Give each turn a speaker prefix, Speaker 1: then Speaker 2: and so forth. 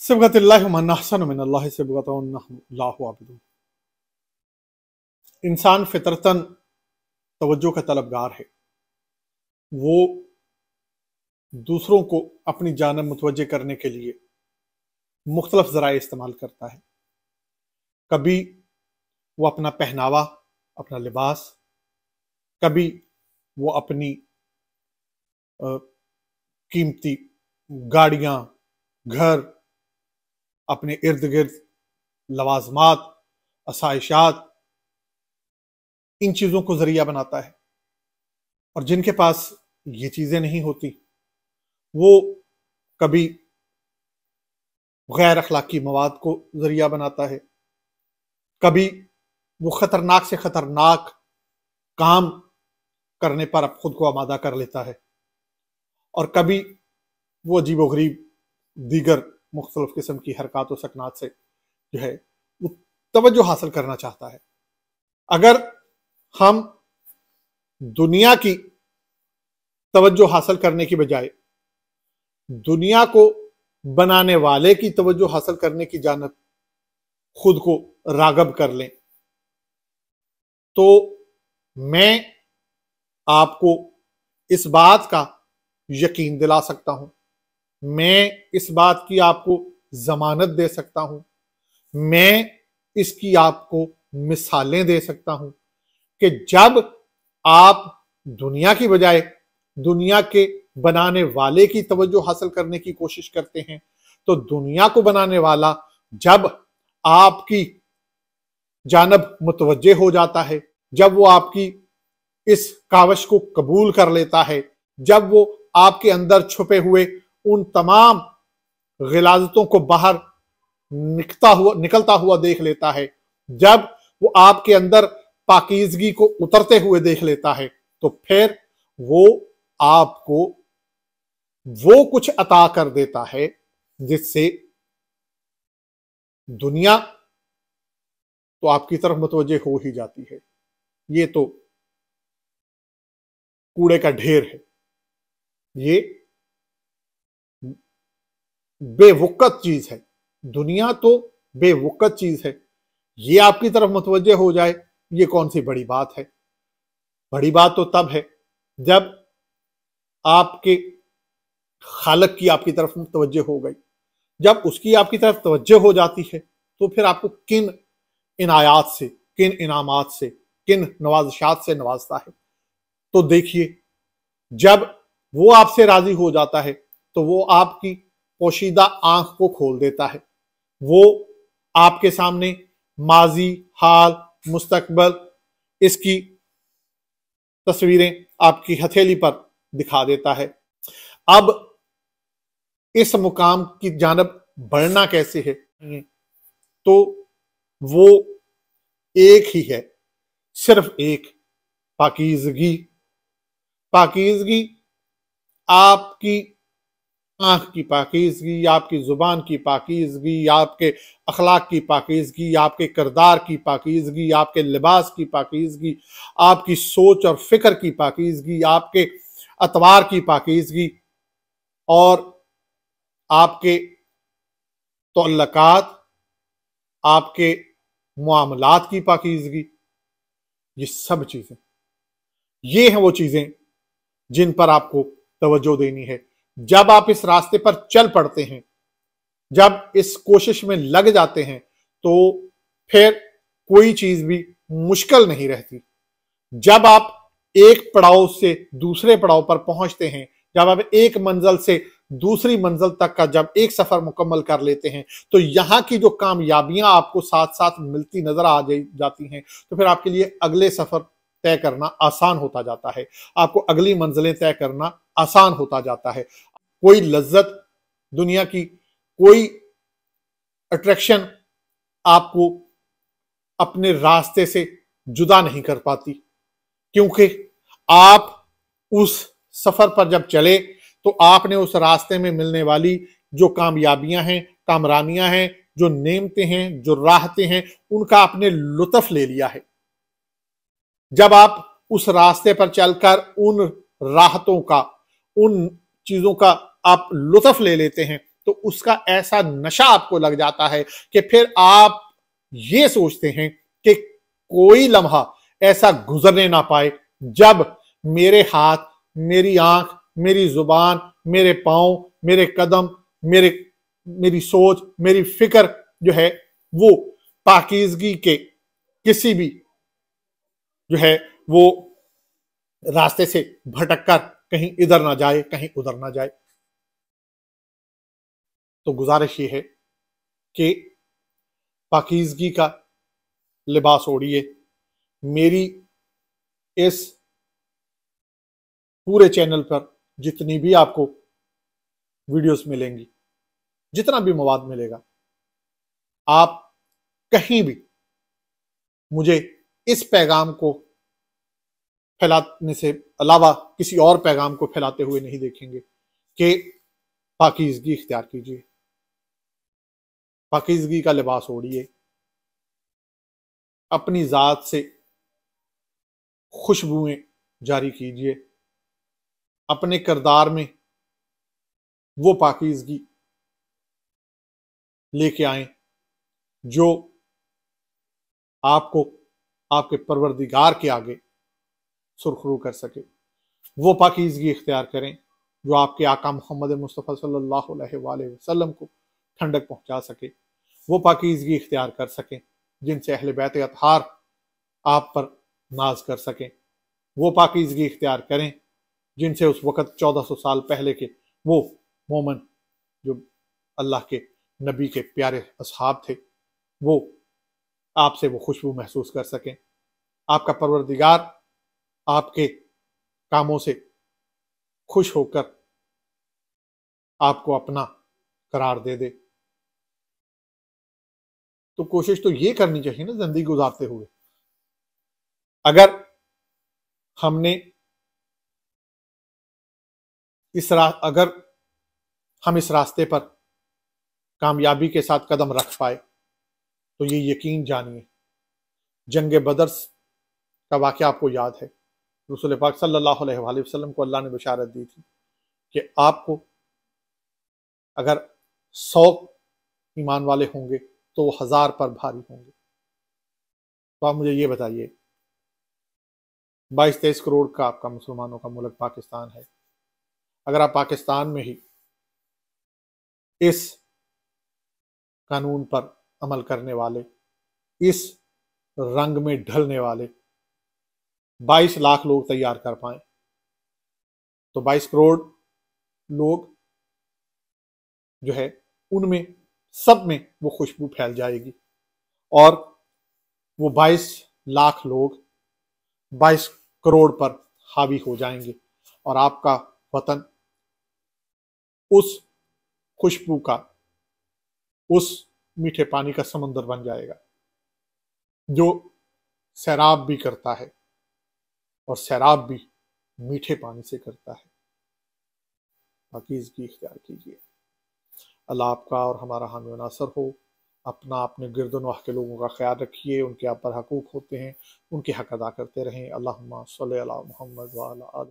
Speaker 1: सिबगतिल्लाहि मन अहसन मिनल्लाहि सिबगतन लाहु आबिदुन। इंसान फितरतन तवज्जो का तलबगार है। वो दूसरों को अपनी जानब मुतवज्जे करने के लिए मुख्तलिफ ज़राए इस्तेमाल करता है। कभी वो अपना पहनावा, अपना लिबास, कभी वो अपनी कीमती गाड़ियाँ, घर, अपने इर्द गिर्द लवाजमात, आसाइशात, इन चीज़ों को ज़रिया बनाता है। और जिनके पास ये चीज़ें नहीं होती, वो कभी गैर अखलाकी मवाद को ज़रिया बनाता है, कभी वो ख़तरनाक से ख़तरनाक काम करने पर अब खुद को आमादा कर लेता है, और कभी वो अजीबोगरीब दीगर मुख्तलिफ किस्म की हरकत व सकनात से जो है वो तवज्जो हासिल करना चाहता है। अगर हम दुनिया की तवज्जो हासिल करने की बजाय दुनिया को बनाने वाले की तवज्जो हासिल करने की जानब खुद को रागब कर लें, तो मैं आपको इस बात का यकीन दिला सकता हूं, मैं इस बात की आपको जमानत दे सकता हूं, मैं इसकी आपको मिसालें दे सकता हूं कि जब आप दुनिया की बजाय दुनिया के बनाने वाले की तवज्जो हासिल करने की कोशिश करते हैं, तो दुनिया को बनाने वाला जब आपकी जानब मुतवज्जे हो जाता है, जब वो आपकी इस कावश को कबूल कर लेता है, जब वो आपके अंदर छुपे हुए उन तमाम गिलाजतों को बाहर निकलता हुआ देख लेता है, जब वो आपके अंदर पाकीज़गी को उतरते हुए देख लेता है, तो फिर वो आपको वो कुछ अता कर देता है जिससे दुनिया तो आपकी तरफ मुतवज्जे हो ही जाती है। ये तो कूड़े का ढेर है, ये बेवकत चीज है, दुनिया तो बेवकत चीज है। ये आपकी तरफ मुतवज्जे हो जाए, ये कौन सी बड़ी बात है। बड़ी बात तो तब है जब आपके खालक की आपकी तरफ तवज्जो हो गई। जब उसकी आपकी तरफ तवज्जो हो जाती है, तो फिर आपको किन इनायात से, किन इनामात से, किन नवाज़िशात से नवाजता है। तो देखिए, जब वो आपसे राजी हो जाता है, तो वो आपकी पोशीदा आंख को खोल देता है। वो आपके सामने माजी, हाल, मुस्तकबल, इसकी तस्वीरें आपकी हथेली पर दिखा देता है। अब इस मुकाम की जानब बढ़ना कैसे है, तो वो एक ही है, सिर्फ एक, पाकीज़गी। पाकीज़गी आपकी आंख की पाकीज़गी, आपकी जुबान की पाकीज़गी, आपके अखलाक की पाकीज़गी, आपके किरदार की पाकीज़गी, आपके लिबास की पाकीज़गी, आपकी सोच और फिक्र की पाकीज़गी, आपके अतवार की पाकीज़गी, और आपके तअल्लुकात, आपके मुआमलात की पाकीज़गी। ये सब चीजें, ये हैं वो चीजें जिन पर आपको तवज्जो देनी है। जब आप इस रास्ते पर चल पड़ते हैं, जब इस कोशिश में लग जाते हैं, तो फिर कोई चीज भी मुश्किल नहीं रहती। जब आप एक पड़ाव से दूसरे पड़ाव पर पहुंचते हैं, जब आप एक मंजिल से दूसरी मंजिल तक का जब एक सफर मुकम्मल कर लेते हैं, तो यहां की जो कामयाबियां आपको साथ साथ मिलती नजर आ जाती हैं, तो फिर आपके लिए अगले सफर तय करना आसान होता जाता है, आपको अगली मंजिलें तय करना आसान होता जाता है। कोई लज्जत, दुनिया की कोई अट्रैक्शन आपको अपने रास्ते से जुदा नहीं कर पाती, क्योंकि आप उस सफर पर जब चले, तो आपने उस रास्ते में मिलने वाली जो कामयाबियां हैं, कामरानियां हैं, जो नेमतें हैं, जो राहतें हैं, उनका आपने लुत्फ ले लिया है। जब आप उस रास्ते पर चलकर उन राहतों का, उन चीजों का आप लुत्फ ले लेते हैं, تو اس کا ایسا نشہ آپ کو لگ جاتا ہے کہ پھر آپ یہ سوچتے ہیں کہ کوئی لمحہ ایسا گزرنے نہ پائے جب میرے ہاتھ، میری آنکھ، میری زبان، میرے پاؤں، میرے قدم، میری سوچ، میری فکر جو ہے وہ پاکیزگی کے کسی بھی جو ہے وہ راستے سے بھٹک کر کہیں ادھر نہ جائے، کہیں ادھر نہ جائے۔ تو گزارش یہ ہے کہ پاکیزگی کا لباس اوڑھیے۔ میری اس پورے چینل پر جتنی بھی آپ کو ویڈیوز ملیں گی، جتنا بھی مواد ملے گا، آپ کہیں بھی مجھے اس پیغام کو پھیلانے سے علاوہ کسی اور پیغام کو پھیلاتے ہوئے نہیں دیکھیں گے کہ پاکیزگی اختیار کیجیے، پاکیزگی کا لباس اوڑھیے، اپنی ذات سے خوشبوئیں جاری کیجیے، اپنے کردار میں وہ پاکیزگی لے کے آئیں جو آپ کو آپ کے پروردگار کے آگے سرخرو کر سکے۔ وہ پاکیزگی اختیار کریں جو آپ کے آقا محمد مصطفیٰ صلی اللہ علیہ وآلہ وسلم کو ٹھنڈک پہنچا سکے۔ وہ پاکیزگی اختیار کر سکیں جن سے اہل بیت اطہار آپ پر ناز کر سکیں۔ وہ پاکیزگی اختیار کریں جن سے اس وقت 1400 سال پہلے کے وہ مومن جو اللہ کے نبی کے پیارے اصحاب تھے، وہ آپ سے وہ خوشبو محسوس کر سکیں۔ آپ کا پروردگار آپ کے کاموں سے خوش ہو کر آپ کو اپنا قرار دے دے۔ تو کوشش تو یہ کرنی چاہیے نا زندگی گزارتے ہوئے، اگر ہم نے اگر ہم اس راستے پر کامیابی کے ساتھ قدم رکھ پائے تو یہ یقین جانیے، جنگ بدر کا واقعہ آپ کو یاد ہے، رسول پاک صلی اللہ علیہ وآلہ وسلم کو اللہ نے بشارت دی تھی کہ آپ کو اگر 100 ایمان والے ہوں گے تو وہ 1000 پر بھاری ہوں گے۔ تو آپ مجھے یہ بتائیے، 22-23 کروڑ کا آپ کا مسلمانوں کا ملک پاکستان ہے، اگر آپ پاکستان میں ہی اس قانون پر عمل کرنے والے، اس رنگ میں ڈھلنے والے 22 لاکھ لوگ تیار کر پائیں تو 22 کروڑ لوگ جو ہے ان میں سب میں وہ خوشبو پھیل جائے گی، اور وہ 22 لاکھ لوگ 22 کروڑ پر حاوی ہو جائیں گے، اور آپ کا وطن اس خوشبو کا، اس میٹھے پانی کا سمندر بن جائے گا جو سیراب بھی کرتا ہے، اور سیراب بھی میٹھے پانی سے کرتا ہے۔ پاکیزگی اختیار کیجیے۔ اللہ آپ کا اور ہمارا حامی و ناصر ہو۔ اپنے گرد و نواح کے لوگوں کا خیال رکھیے، ان کے آپ پر حقوق ہوتے ہیں، ان کے حق ادا کرتے رہیں۔ اللہم صلی علی محمد وعلی آلہ